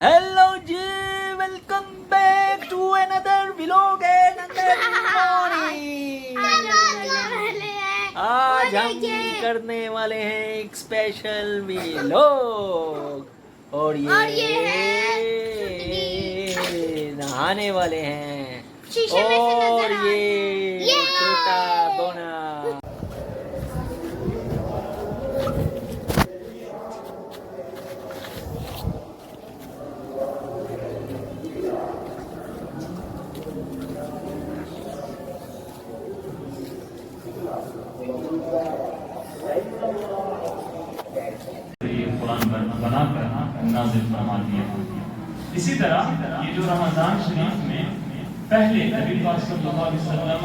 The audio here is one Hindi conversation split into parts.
Hello ji, welcome back to another vlog and another morning. आज हम करने वाले हैं एक स्पेशल व्लॉग और ये नहाने वाले हैं और ये छोटा बोना। बनाकर नाज़िल फरमा दिया। इसी तरह ये जो रमज़ान शरीफ में पहले नबी पाक सल्लल्लाहु अलैहि वसल्लम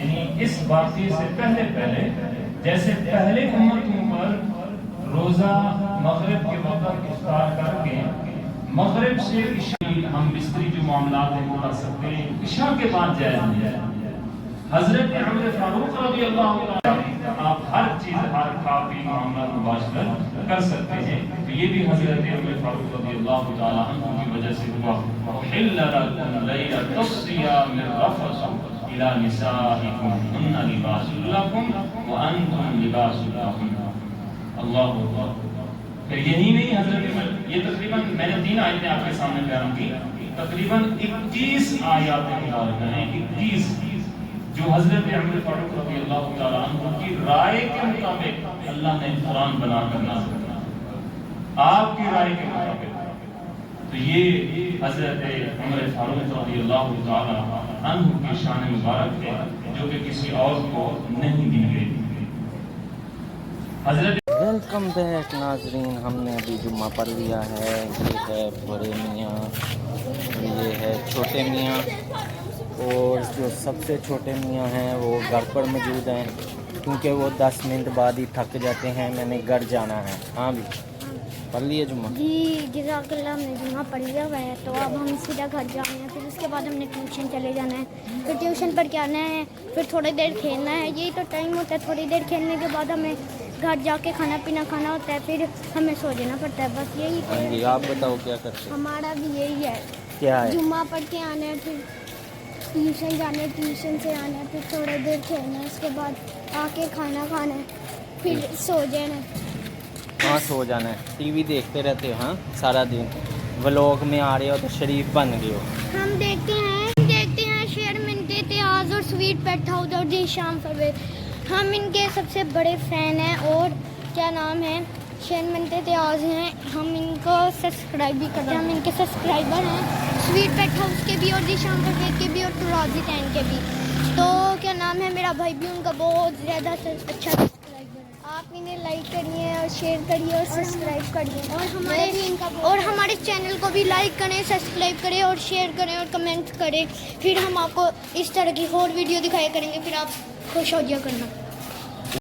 यानी इस वाक़ये से पहले जैसे पहले उम्मतों पर रोज़ा मगरिब के वक़्त इफ्तार करके मगरिब से इशा हम बिस्तरी जो मामलात हैं वो कर सकते हैं, इशा के बाद जायज़ नहीं है। हज़रत उमर फारूक रज़ियल्लाहु ताला आप हर चीज़ हर खा पी मामला मुबाशरत कर सकते हैं, तो ये भी हज़रत उमर फारूक रज़ियल्लाहु ताला अन्हु की वजह से हुआ। हिल्ल लकुम लैलतुस्सियाम रफ़सु इला निसाइकुम हुन्ना लिबासुल लकुम व अंतुम लिबासुल लहुन। अल्लाहु अकबर। फिर यही नहीं हज़रत उमर, ये तकरीबन मैंने 3 आयतें आपके सामने बयान की, तकरीबन 21 आयतें मुबारक हैं, 21 जो हज़रत उमर फारूक रज़ियल्लाहु ताला अन्हु की राय के मुताबिक अल्लाह ने कुरान बनाकर नाज़िल किया, आपकी राय के मुताबिक। तो ये हज़रत उमर फारूक रज़ियल्लाहु ताला अन्हु की शान मुबारक है जो कि किसी और को नहीं दी गई। हज़रत वेलकम बैक नाजरीन, हमने अभी जुम्मा पढ़ लिया है। ये है बड़े मियाँ, ये है छोटे मियाँ और जो सबसे छोटे मियाँ हैं वो घर पर मौजूद हैं क्योंकि वो 10 मिनट बाद ही थक जाते हैं। मैंने घर जाना है। हाँ भी पढ़ लिया जुम्मा जी, जज़ाकल्लाह। हमने जुम्मा पढ़ लिया हुआ है, तो अब हम सीधा घर जाना है। फिर उसके बाद हमने ट्यूशन चले जाना है, फिर ट्यूशन पढ़ के आना है, फिर थोड़ी देर खेलना है। यही तो टाइम होता है। थोड़ी देर खेलने के बाद हमें घर जाके खाना पीना खाना होता है, फिर हमें सो जाना पड़ता है। बस यही हाँ जी, आप बताओ क्या करते हैं? हमारा भी यही है। क्या है? जुम्मा पढ़ के आना है, फिर ट्यूशन जाना है, ट्यूशन से आना है, फिर थोड़ी देर खेलना है, उसके बाद आके खाना खाना है, फिर सो जाना है। हाँ, सो जाना है। टीवी देखते रहते हो? हाँ, सारा दिन व्लॉग में आ रहे हो तो शरीफ बन गए हो। हम देखते हैं शेर मिनटे इतिहास और स्वीट पेट हाउस और जी शाम परवेज। हम इनके सबसे बड़े फ़ैन हैं और क्या नाम है, शेर मिनटे इतिहास हैं। हम इनको सब्सक्राइब भी करते हैं, हम इनके सब्सक्राइबर हैं, स्वीट पेट हाउस के भी और जी शाम परवेज के भी और तुराजी टैन के भी। तो क्या नाम है, मेरा भाई भी उनका बहुत ज़्यादा अच्छा सब्सक्राइबर है। आप इन्हें लाइक करिए और शेयर करिए और सब्सक्राइब करिए और हमारे चैनल को भी लाइक करें, सब्सक्राइब करें और शेयर करें और कमेंट करें। फिर हम आपको इस तरह की और वीडियो दिखाया करेंगे, फिर आप खुश हो जाया करना।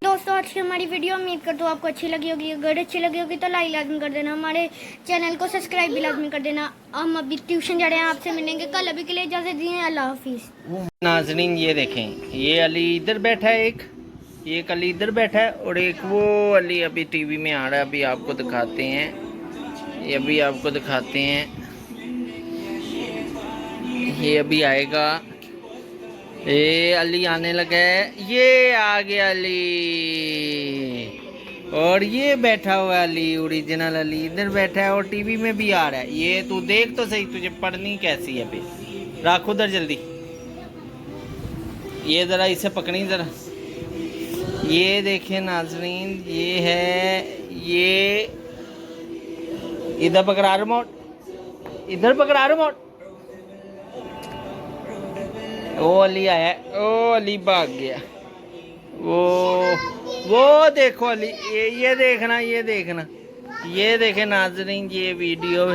दोस्तों, आज की हमारी वीडियो उम्मीद करता हूँ आपको अच्छी लगी होगी। अगर अच्छी लगी होगी तो लाइक लाजमी कर देना, हमारे चैनल को सब्सक्राइब भी लाजमी कर देना। हम अभी ट्यूशन जा रहे हैं, आपसे मिलेंगे कल। अभी के लिए इजाज़त दिए, अल्लाह हाफिज़। नाजरीन ये देखें, ये अली इधर बैठा है, एक अली इधर बैठा है और एक वो अली अभी टीवी में आ रहा है। अभी आपको दिखाते हैं, ये अभी आपको दिखाते हैं, ये अभी आएगा। ये अली आने लगा है, ये आ गया अली और ये बैठा हुआ अली, ओरिजिनल अली इधर बैठा है और टीवी में भी आ रहा है। ये तू देख तो सही, तुझे पढ़नी कैसी है बे। रख उधर जल्दी, ये ज़रा इसे पकड़ी ज़रा। ये देखें नाजरीन, ये है, ये इधर पकड़ा रिमोट, इधर पकड़ा रिमोट। ओ अली आया, ओ अली भाग गया। वो देखो अली, ये देखना, ये देखना, ये देखे नाजरीन, ये वीडियो,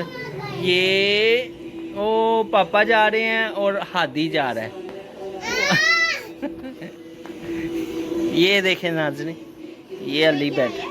ये ओ पापा जा रहे हैं और हादी जा रहा है। ये देखे नाजरीन, ये अली बैठा